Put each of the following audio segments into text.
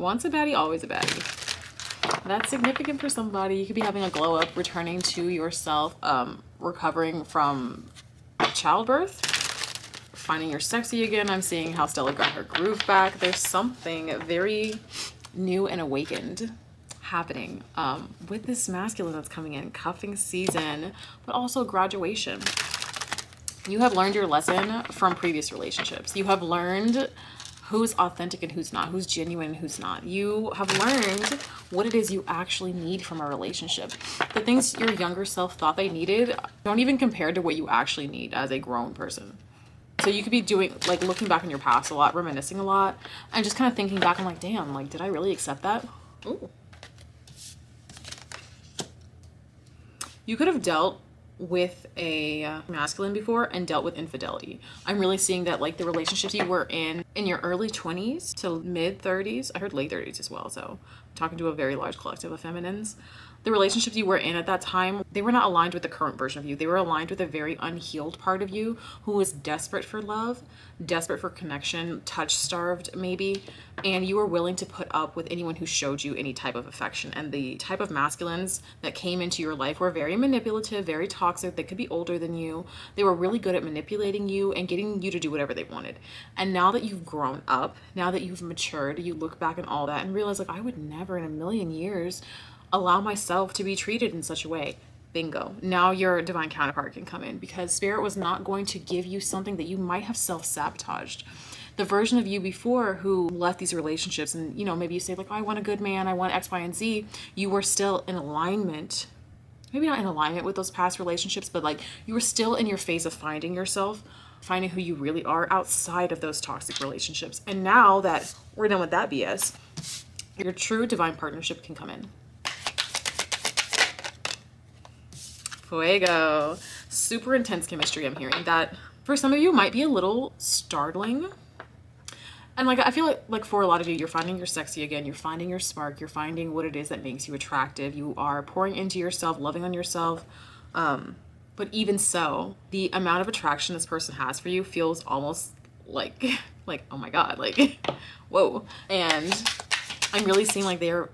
Once a baddie, always a baddie. That's significant for somebody. You could be having a glow up, returning to yourself, recovering from childbirth, finding you're sexy again. I'm seeing how Stella got her groove back. There's something very new and awakened happening with this masculine that's coming in. Cuffing season, but also graduation. You have learned your lesson from previous relationships. You have learned who's authentic and who's not, who's genuine and who's not. You have learned what it is you actually need from a relationship. The things your younger self thought they needed don't even compare to what you actually need as a grown person. So you could be doing, like, looking back on your past a lot, reminiscing a lot, and just kind of thinking back and like, damn, like, did I really accept that? Ooh. You could have dealt with a masculine before and dealt with infidelity. I'm really seeing that, like, the relationships you were in your early 20s to mid 30s, I heard late 30s as well, so I'm talking to a very large collective of feminines. The relationships you were in at that time, they were not aligned with the current version of you. They were aligned with a very unhealed part of you who was desperate for love, desperate for connection, touch starved maybe, and you were willing to put up with anyone who showed you any type of affection. And the type of masculines that came into your life were very manipulative, very toxic. They could be older than you. They were really good at manipulating you and getting you to do whatever they wanted. And now that you've grown up, now that you've matured, you look back on all that and realize, like, I would never in a million years allow myself to be treated in such a way. Bingo. Now your divine counterpart can come in, because spirit was not going to give you something that you might have self-sabotaged. The version of you before who left these relationships, and, you know, maybe you say, like, oh, I want a good man, I want X, Y, and Z. You were still in alignment, maybe not in alignment with those past relationships, but, like, you were still in your phase of finding yourself, finding who you really are outside of those toxic relationships. And now that we're done with that BS, your true divine partnership can come in. Fuego. Super intense chemistry. I'm hearing that for some of you might be a little startling. And, like, I feel like for a lot of you, you're finding your sexy again. You're finding your spark. You're finding what it is that makes you attractive. You are pouring into yourself, loving on yourself. But even so, the amount of attraction this person has for you feels almost like, oh my God, like, whoa. And I'm really seeing like they're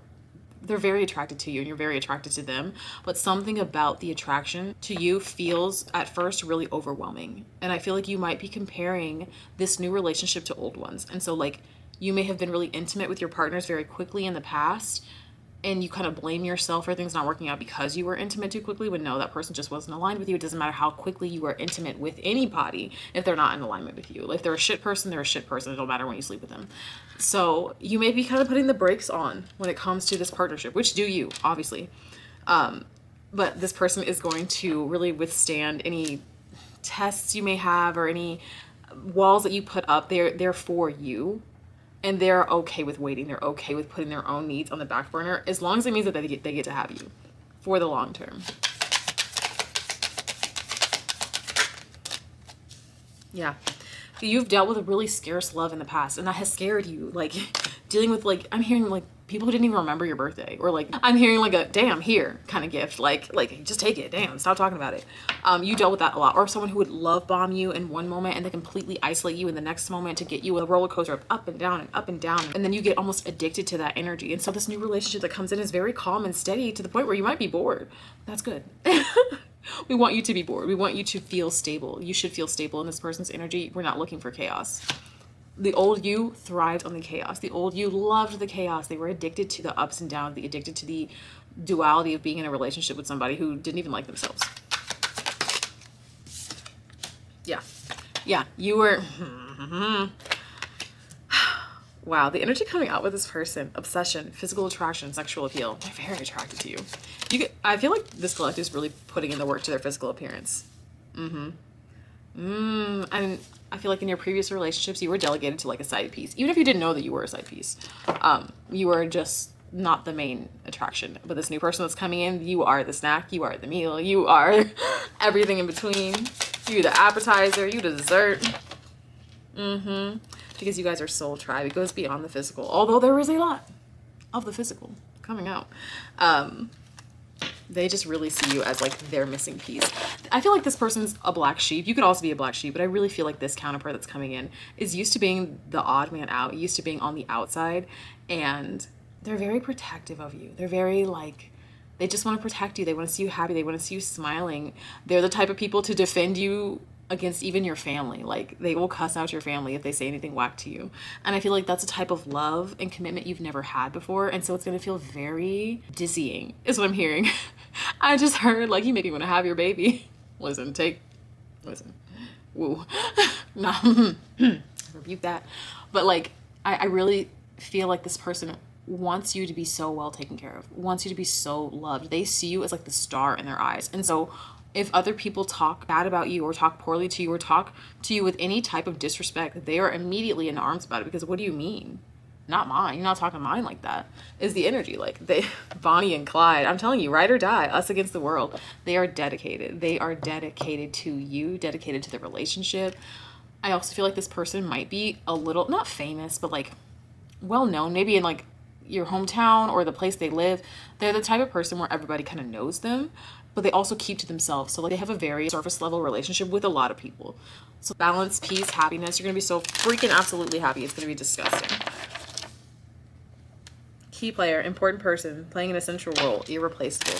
very attracted to you and you're very attracted to them, but something about the attraction to you feels at first really overwhelming. And I feel like you might be comparing this new relationship to old ones. And so, like, you may have been really intimate with your partners very quickly in the past, and you kind of blame yourself for things not working out because you were intimate too quickly, when no, that person just wasn't aligned with you. It doesn't matter how quickly you are intimate with anybody if they're not in alignment with you. If they're a shit person, they're a shit person. It don't matter when you sleep with them. So you may be kind of putting the brakes on when it comes to this partnership, which do you, obviously. But this person is going to really withstand any tests you may have or any walls that you put up. They're for you. And they're okay with waiting. They're okay with putting their own needs on the back burner, as long as it means that they get to have you for the long term. Yeah. You've dealt with a really scarce love in the past, and that has scared you. Like, dealing with, like, I'm hearing, like, people who didn't even remember your birthday, or, like, I'm hearing, like, a damn here kind of gift. Like just take it. Damn, stop talking about it. You dealt with that a lot. Or someone who would love bomb you in one moment and then completely isolate you in the next moment to get you a roller coaster of up and down and up and down. And then you get almost addicted to that energy. And so this new relationship that comes in is very calm and steady to the point where you might be bored. That's good. We want you to be bored. We want you to feel stable. You should feel stable in this person's energy. We're not looking for chaos. The old you thrived on the chaos. The old you loved the chaos. They were addicted to the ups and downs, the addicted to the duality of being in a relationship with somebody who didn't even like themselves. Yeah. Yeah, you were... Wow, the energy coming out with this person: obsession, physical attraction, sexual appeal. They're very attracted to you. I feel like this collective is really putting in the work to their physical appearance. And I feel like in your previous relationships, you were delegated to, like, a side piece. Even if you didn't know that you were a side piece, you were just not the main attraction. But this new person that's coming in, you are the snack, you are the meal, you are everything in between. You the appetizer, you the dessert. Because you guys are soul tribe. It goes beyond the physical, although there is a lot of the physical coming out. They just really see you as like their missing piece. I feel like this person's a black sheep. You could also be a black sheep, but I really feel like this counterpart that's coming in is used to being the odd man out, used to being on the outside, and they're very protective of you. They're very like, they just want to protect you. They want to see you happy. They want to see you smiling. They're the type of people to defend you against even your family. Like, they will cuss out your family if they say anything whack to you. And I feel like that's a type of love and commitment you've never had before. And so it's going to feel very dizzying is what I'm hearing. I just heard like, you make me want to have your baby. Listen. Woo. No, rebuke that. But like, I really feel like this person wants you to be so well taken care of, wants you to be so loved. They see you as like the star in their eyes. And so if other people talk bad about you or talk poorly to you or talk to you with any type of disrespect, they are immediately in arms about it, because what do you mean? Not mine. You're not talking to mine like that. Is the energy. Like, they, Bonnie and Clyde, I'm telling you, ride or die, us against the world. They are dedicated. They are dedicated to you, dedicated to the relationship. I also feel like this person might be a little, not famous, but like well known, maybe in like your hometown or the place they live. They're the type of person where everybody kind of knows them, but they also keep to themselves. So like, they have a very surface level relationship with a lot of people. So balance, peace, happiness. You're going to be so freaking absolutely happy. It's going to be disgusting. Key player, important person, playing an essential role, irreplaceable.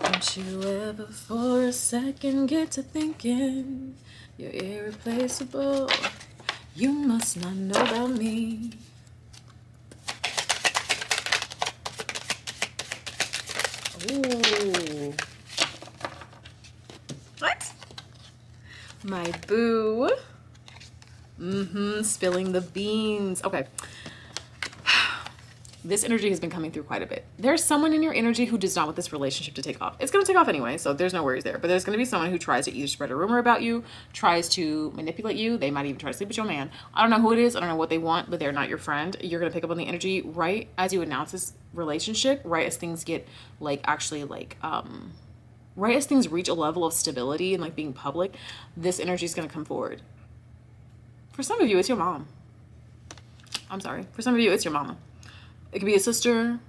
Don't you ever for a second get to thinking you're irreplaceable. You must not know about me. Ooh. What? My boo. Spilling the beans. Okay. This energy has been coming through quite a bit. There's someone in your energy who does not want this relationship to take off. It's going to take off anyway, so there's no worries there. But there's going to be someone who tries to either spread a rumor about you, tries to manipulate you. They might even try to sleep with your man. I don't know who it is. I don't know what they want, but they're not your friend. You're going to pick up on the energy right as you announce this relationship, right as things get like actually like, right as things reach a level of stability and like being public, this energy is going to come forward. For some of you, it's your mom. I'm sorry. For some of you, it's your mama. It could be a sister.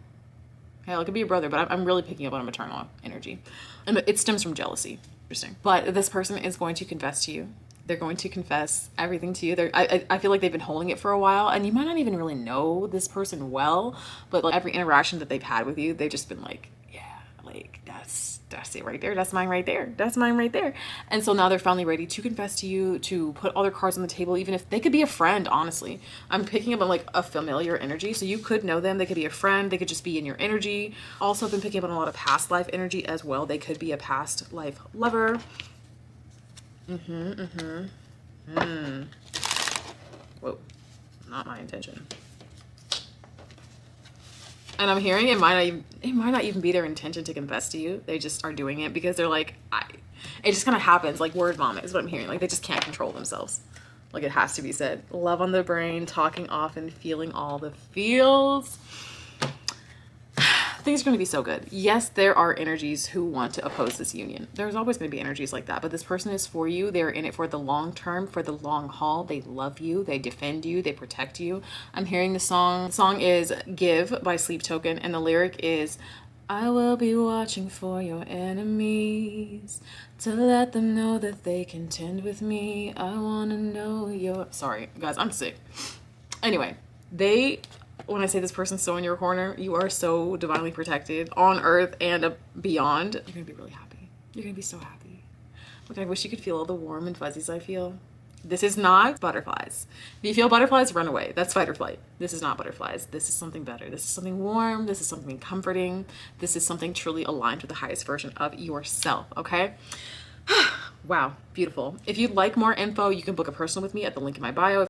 Hell, it could be a brother, but I'm really picking up on a maternal energy. And it stems from jealousy. Interesting. But this person is going to confess to you. They're going to confess everything to you. I feel like they've been holding it for a while, and you might not even really know this person well, but like every interaction that they've had with you, they've just been like, yeah, like that's it right there. That's mine right there. That's mine right there. And so now they're finally ready to confess to you, to put all their cards on the table, even if they could be a friend, honestly. I'm picking up on like a familiar energy. So you could know them. They could be a friend. They could just be in your energy. Also, I've been picking up on a lot of past life energy as well. They could be a past life lover. Whoa, not my intention. And I'm hearing it might not even be their intention to confess to you. They just are doing it because they're like, it just kind of happens, like word vomit is what I'm hearing. Like, they just can't control themselves. Like, it has to be said. Love on the brain, talking often, feeling all the feels. Things are going to be so good. Yes, there are energies who want to oppose this union. There's always going to be energies like that, but this person is for you. They're in it for the long term, for the long haul. They love you. They defend you. They protect you. I'm hearing the song. The song is Give by Sleep Token, and the lyric is, I will be watching for your enemies to let them know that they contend with me. I want to know your... Sorry, guys, I'm sick. Anyway, when I say this person's so in your corner, you are so divinely protected on earth and beyond. You're going to be really happy. You're going to be so happy. Like, I wish you could feel all the warm and fuzzies I feel. This is not butterflies. If you feel butterflies, run away. That's fight or flight. This is not butterflies. This is something better. This is something warm. This is something comforting. This is something truly aligned with the highest version of yourself, okay? Wow, beautiful. If you'd like more info, you can book a personal with me at the link in my bio.